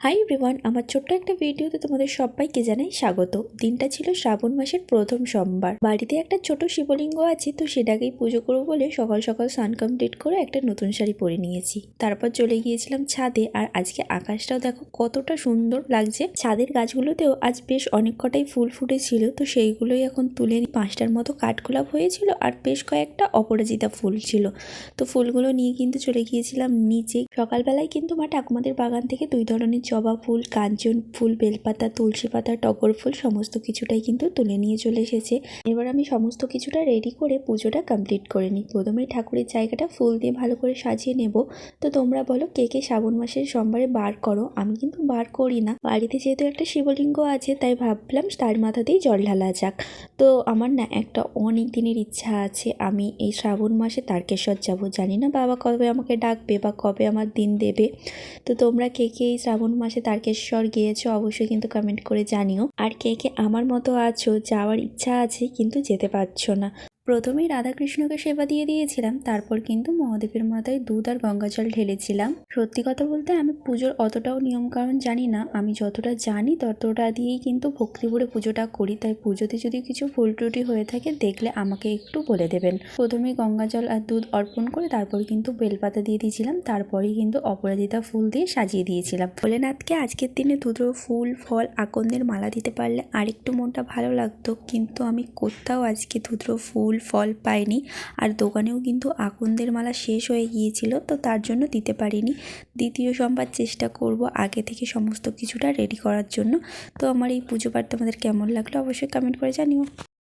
Hi everyone, আমার ছোট্ট একটা ভিডিওতে তোমাদের সবাইকে জানাই স্বাগত। দিনটা ছিল শ্রাবণ মাসের প্রথম সোমবার। বাড়িতে একটা ছোট শিবলিঙ্গ আছে, তো সেটাকেই পুজো করবো বলে সকাল সকাল স্নান কমপ্লিট করে একটা নতুন শাড়ি পরে নিয়েছি। তারপর চলে গিয়েছিলাম ছাদে। আর আজকে আকাশটাও দেখো কতটা সুন্দর লাগছে। ছাদের গাছগুলোতেও আজ বেশ অনেক কটাই ফুল ফুটেছিল, তো সেইগুলোই এখন তুলে 5টার মতো কাঠগোলাপ হয়েছিল আর বেশ কয়েকটা অপরাজিতা ফুল ছিল। তো ফুলগুলো নিয়ে কিন্তু চলে গিয়েছিলাম নিচে। সকালবেলায় কিন্তু মা ঠাকুমাদের বাগান থেকে 2 ধরনের জবা ফুল, কাঞ্চন ফুল, বেলপাতা, তুলসী পাতা, টগর ফুল সমস্ত কিছুটাই কিন্তু তুলে নিয়ে চলে এসেছে। এবার আমি সমস্ত কিছুটা রেডি করে পুজোটা কমপ্লিট করে নিই। প্রথমে ঠাকুরের জায়গাটা ফুল দিয়ে ভালো করে সাজিয়ে নেব। তো তোমরা বলো কে কে শ্রাবণ মাসের সোমবারে বার করো? আমি কিন্তু বার করি না। বাড়িতে যেহেতু একটা শিবলিঙ্গ আছে, তাই ভাবলাম তার মাথাতেই জল ঢালা যাক। তো আমার না একটা অনেক দিনের ইচ্ছা আছে, আমি এই শ্রাবণ মাসে তারকেশ্বর যাব। জানি না বাবা কবে আমাকে ডাকবে বা কবে আমার দিন দেবে। তো তোমরা কে কে এই শ্রাবণ মাসে তারকেশ্বর গিয়েছো অবশ্যই কিন্তু কমেন্ট করে জানিও। আর কে কে আমার মতো আছো, যাওয়ার ইচ্ছা আছে কিন্তু যেতে পারছো না। প্রথমেই রাধাকৃষ্ণকে সেবা দিয়ে দিয়েছিলাম, তারপর কিন্তু মহাদেবের মাথায় দুধ আর গঙ্গা জল ঢেলেছিলাম। সত্যি কথা বলতে আমি পুজোর অতটাও নিয়মকানুন জানি না, আমি যতটা জানি ততটা দিয়েই কিন্তু ভক্তি ভরে পুজোটা করি। তাই পুজোতে যদি কিছু ভুল ত্রুটি হয়ে থাকে দেখলে আমাকে একটু বলে দেবেন। প্রথমেই গঙ্গা জল আর দুধ অর্পণ করে তারপর কিন্তু বেলপাতা দিয়ে দিয়েছিলাম, তারপরেই কিন্তু অপরাজিতা ফুল দিয়ে সাজিয়ে দিয়েছিলাম। ভোলেনাথকে আজকের দিনে দুটো ফুল, ফল, আকন্দের মালা দিতে পারলে আরেকটু মনটা ভালো লাগতো, কিন্তু আমি কোথাও আজকে দুটো ফুল ফল পাইনি। আর দোকানেও কিন্তু আকন্দের মালা শেষ হয়ে গিয়েছিল, তো তার জন্য দিতে পারিনি। দ্বিতীয় সোমবার চেষ্টা করব আগে থেকে সমস্ত কিছুটা রেডি করার জন্য। তো আমার এই পুজো পাঠ তোমাদের কেমন লাগলো অবশ্যই কমেন্ট করে জানিও।